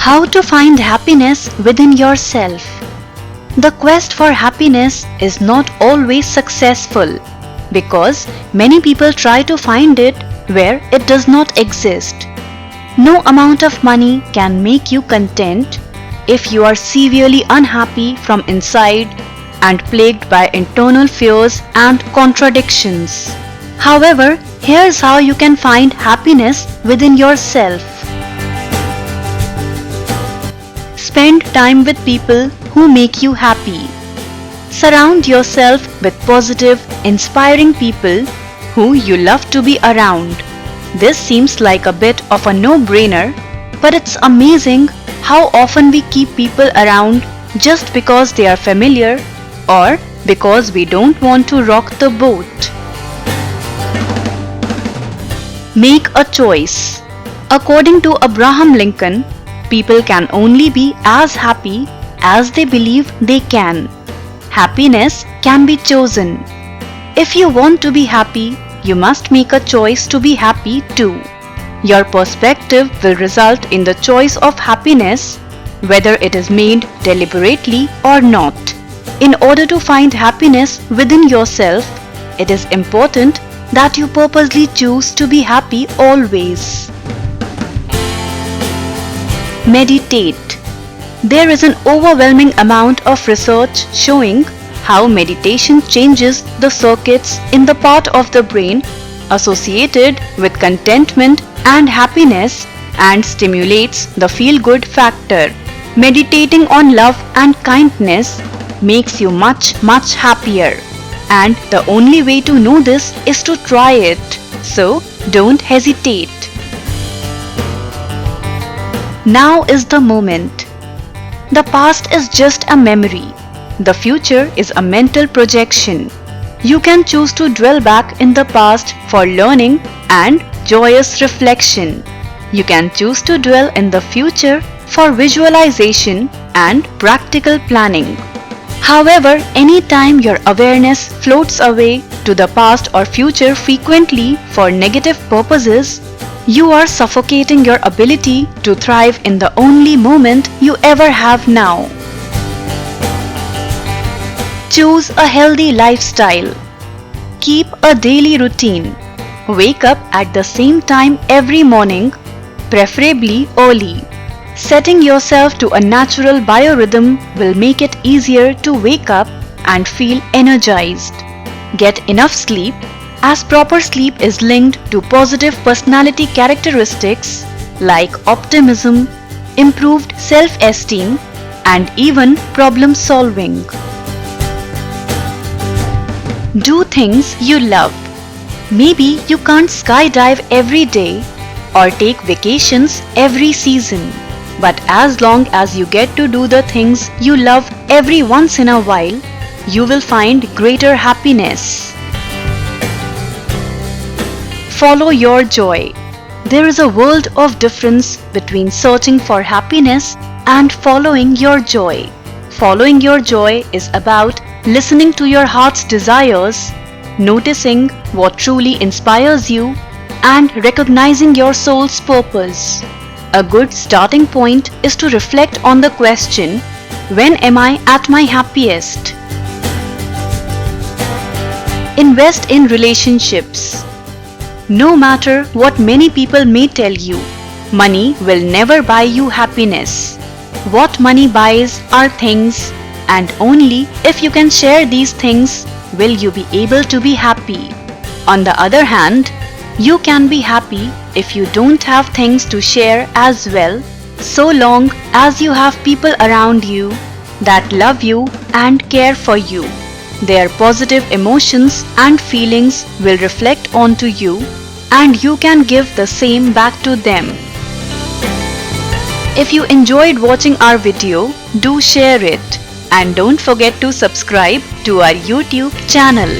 How to find happiness within yourself. The quest for happiness is not always successful because many people try to find it where it does not exist. No amount of money can make you content if you are severely unhappy from inside and plagued by internal fears and contradictions. However, here's how you can find happiness within yourself. Spend time with people who make you happy. Surround yourself with positive, inspiring people who you love to be around. This seems like a bit of a no-brainer, but it's amazing how often we keep people around just because they are familiar or because we don't want to rock the boat. Make a choice. According to Abraham Lincoln, people can only be as happy as they believe they can. Happiness can be chosen. If you want to be happy, you must make a choice to be happy too. Your perspective will result in the choice of happiness, whether it is made deliberately or not. In order to find happiness within yourself, it is important that you purposely choose to be happy always. Meditate. There is an overwhelming amount of research showing how meditation changes the circuits in the part of the brain associated with contentment and happiness and stimulates the feel-good factor. Meditating on love and kindness makes you much happier. And the only way to know this is to try it. So don't hesitate. Now is the moment. The past is just a memory. The future is a mental projection. You can choose to dwell back in the past for learning and joyous reflection. You can choose to dwell in the future for visualization and practical planning. However, anytime your awareness floats away to the past or future frequently for negative purposes, you are suffocating your ability to thrive in the only moment you ever have now. Choose a healthy lifestyle. Keep a daily routine. Wake up at the same time every morning, preferably early. Setting yourself to a natural biorhythm will make it easier to wake up and feel energized. Get enough sleep, as proper sleep is linked to positive personality characteristics like optimism, improved self-esteem, and even problem solving. Do things you love. Maybe you can't skydive every day or take vacations every season. But as long as you get to do the things you love every once in a while, you will find greater happiness. Follow your joy. There is a world of difference between searching for happiness and following your joy. Following your joy is about listening to your heart's desires, noticing what truly inspires you, and recognizing your soul's purpose. A good starting point is to reflect on the question, when am I at my happiest? Invest in relationships. No matter what many people may tell you, money will never buy you happiness. What money buys are things, and only if you can share these things will you be able to be happy. On the other hand, you can be happy if you don't have things to share as well, so long as you have people around you that love you and care for you. Their positive emotions and feelings will reflect onto you, and you can give the same back to them. If you enjoyed watching our video, do share it, and don't forget to subscribe to our YouTube channel.